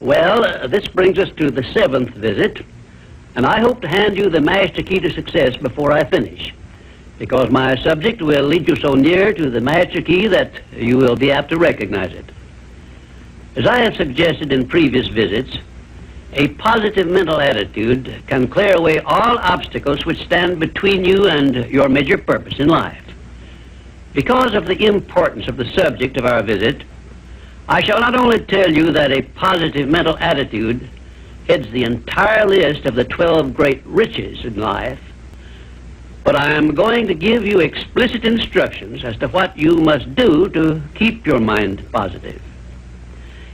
Well, this brings us to the 7th visit, and I hope to hand you the master key to success before I finish, because my subject will lead you so near to the master key that you will be apt to recognize it. As I have suggested in previous visits, a positive mental attitude can clear away all obstacles which stand between you and your major purpose in life. Because of the importance of the subject of our visit, I shall not only tell you that a positive mental attitude heads the entire list of the 12 great riches in life, but I am going to give you explicit instructions as to what you must do to keep your mind positive.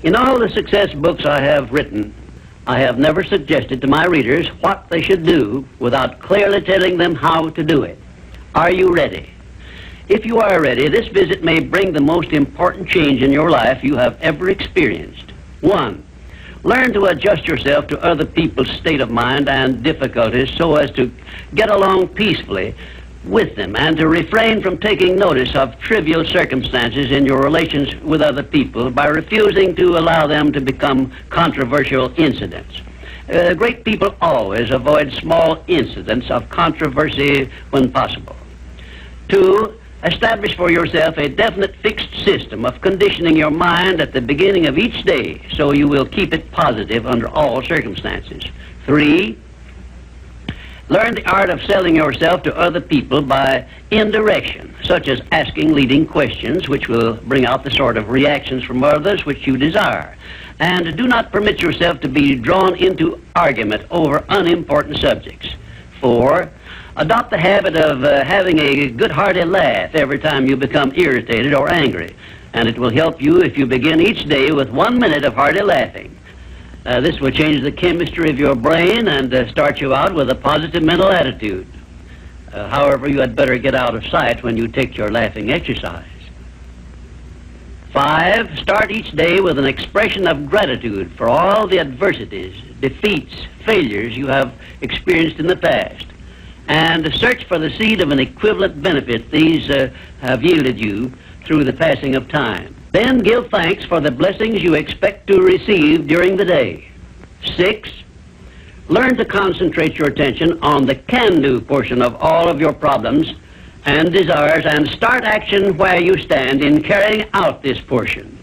In all the success books I have written, I have never suggested to my readers what they should do without clearly telling them how to do it. Are you ready? If you are ready, this visit may bring the most important change in your life you have ever experienced. 1. Learn to adjust yourself to other people's state of mind and difficulties so as to get along peacefully with them and to refrain from taking notice of trivial circumstances in your relations with other people by refusing to allow them to become controversial incidents. Great people always avoid small incidents of controversy when possible. 2. Establish for yourself a definite fixed system of conditioning your mind at the beginning of each day so you will keep it positive under all circumstances. 3. Learn the art of selling yourself to other people by indirection, such as asking leading questions which will bring out the sort of reactions from others which you desire. And do not permit yourself to be drawn into argument over unimportant subjects. 4. Adopt the habit of having a good hearty laugh every time you become irritated or angry, and it will help you if you begin each day with 1 minute of hearty laughing. This will change the chemistry of your brain and start you out with a positive mental attitude. However, you had better get out of sight when you take your laughing exercise. 5. Start each day with an expression of gratitude for all the adversities, defeats, failures you have experienced in the past, and search for the seed of an equivalent benefit these have yielded you through the passing of time. Then give thanks for the blessings you expect to receive during the day. 6. Learn to concentrate your attention on the can-do portion of all of your problems and desires and start action where you stand in carrying out this portion.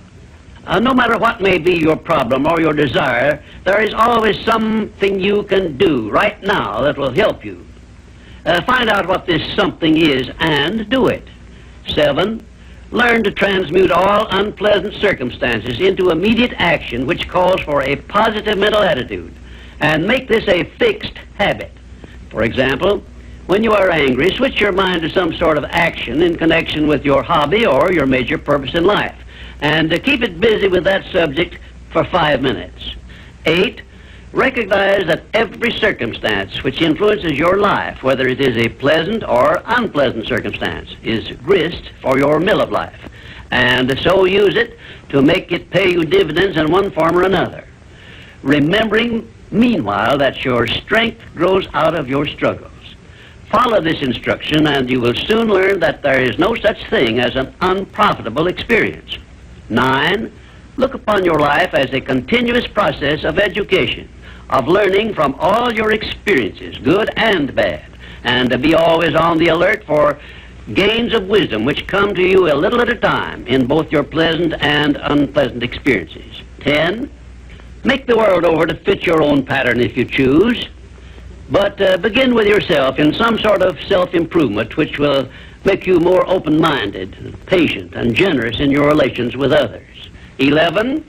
No matter what may be your problem or your desire, there is always something you can do right now that will help you. Find out what this something is and do it. 7. Learn to transmute all unpleasant circumstances into immediate action which calls for a positive mental attitude, and make this a fixed habit. For example, when you are angry, switch your mind to some sort of action in connection with your hobby or your major purpose in life, and keep it busy with that subject for 5 minutes. 8. Recognize that every circumstance which influences your life, whether it is a pleasant or unpleasant circumstance, is grist for your mill of life, and so use it to make it pay you dividends in one form or another. Remembering, meanwhile, that your strength grows out of your struggles. Follow this instruction and you will soon learn that there is no such thing as an unprofitable experience. 9. Look upon your life as a continuous process of education, of learning from all your experiences, good and bad, and to be always on the alert for gains of wisdom which come to you a little at a time in both your pleasant and unpleasant experiences. 10. Make the world over to fit your own pattern if you choose, but begin with yourself in some sort of self-improvement which will make you more open-minded, patient, and generous in your relations with others. 11.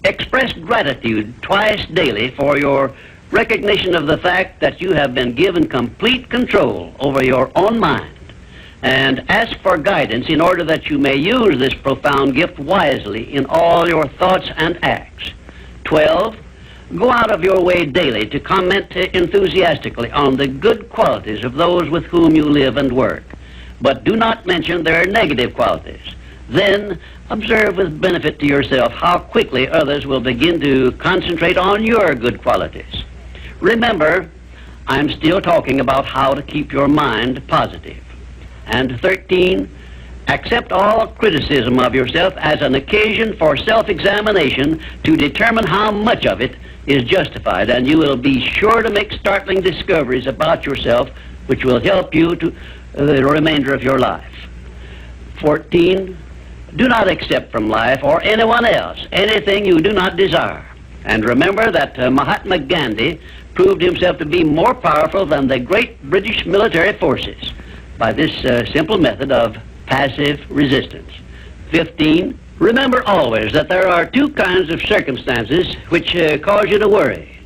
Express gratitude twice daily for your recognition of the fact that you have been given complete control over your own mind, and ask for guidance in order that you may use this profound gift wisely in all your thoughts and acts. 12. Go out of your way daily to comment enthusiastically on the good qualities of those with whom you live and work, but do not mention their negative qualities. Then observe with benefit to yourself how quickly others will begin to concentrate on your good qualities. Remember, I'm still talking about how to keep your mind positive. And 13, Accept all criticism of yourself as an occasion for self-examination to determine how much of it is justified, and you will be sure to make startling discoveries about yourself which will help you to the remainder of your life. 14, do not accept from life or anyone else anything you do not desire. And remember that Mahatma Gandhi proved himself to be more powerful than the great British military forces by this simple method of passive resistance. 15, remember always that there are two kinds of circumstances which cause you to worry.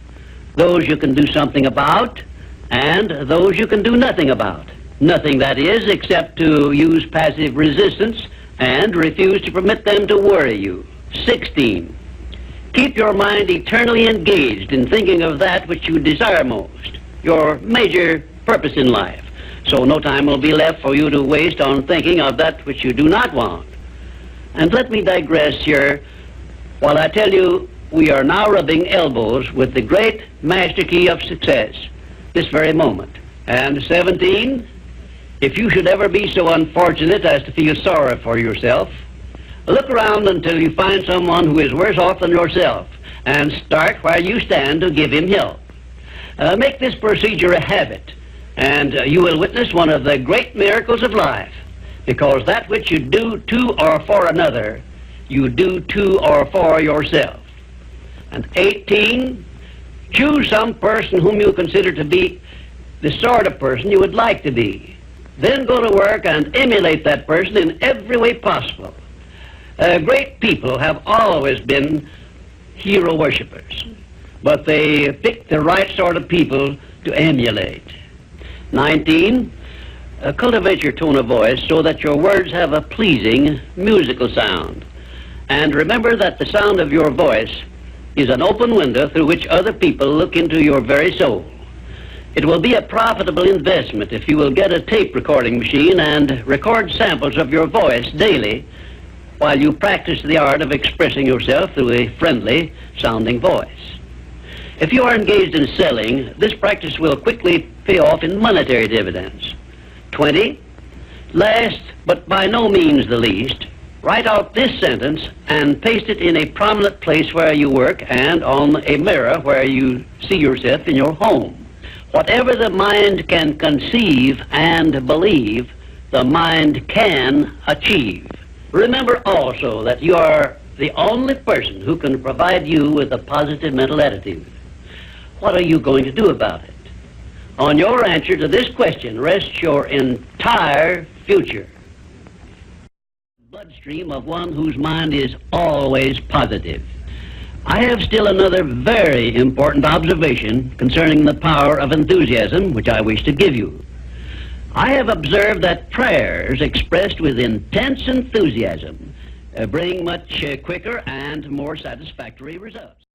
Those you can do something about, and those you can do nothing about. Nothing, that is, except to use passive resistance and refuse to permit them to worry you. 16, keep your mind eternally engaged in thinking of that which you desire most, your major purpose in life, so no time will be left for you to waste on thinking of that which you do not want. And let me digress here while I tell you we are now rubbing elbows with the great master key of success this very moment. And 17, if you should ever be so unfortunate as to feel sorry for yourself, look around until you find someone who is worse off than yourself, and start where you stand to give him help. Make this procedure a habit, and you will witness one of the great miracles of life, because that which you do to or for another, you do to or for yourself. And 18, choose some person whom you consider to be the sort of person you would like to be. Then go to work and emulate that person in every way possible. Great people have always been hero worshippers, but they pick the right sort of people to emulate. 19, cultivate your tone of voice so that your words have a pleasing musical sound. And remember that the sound of your voice is an open window through which other people look into your very soul. It will be a profitable investment if you will get a tape recording machine and record samples of your voice daily while you practice the art of expressing yourself through a friendly sounding voice. If you are engaged in selling, this practice will quickly pay off in monetary dividends. 20, last but by no means the least, write out this sentence and paste it in a prominent place where you work and on a mirror where you see yourself in your home. Whatever the mind can conceive and believe, the mind can achieve. Remember also that you are the only person who can provide you with a positive mental attitude. What are you going to do about it? On your answer to this question rests your entire future. Bloodstream of one whose mind is always positive. I have still another very important observation concerning the power of enthusiasm, which I wish to give you. I have observed that prayers expressed with intense enthusiasm bring much quicker and more satisfactory results.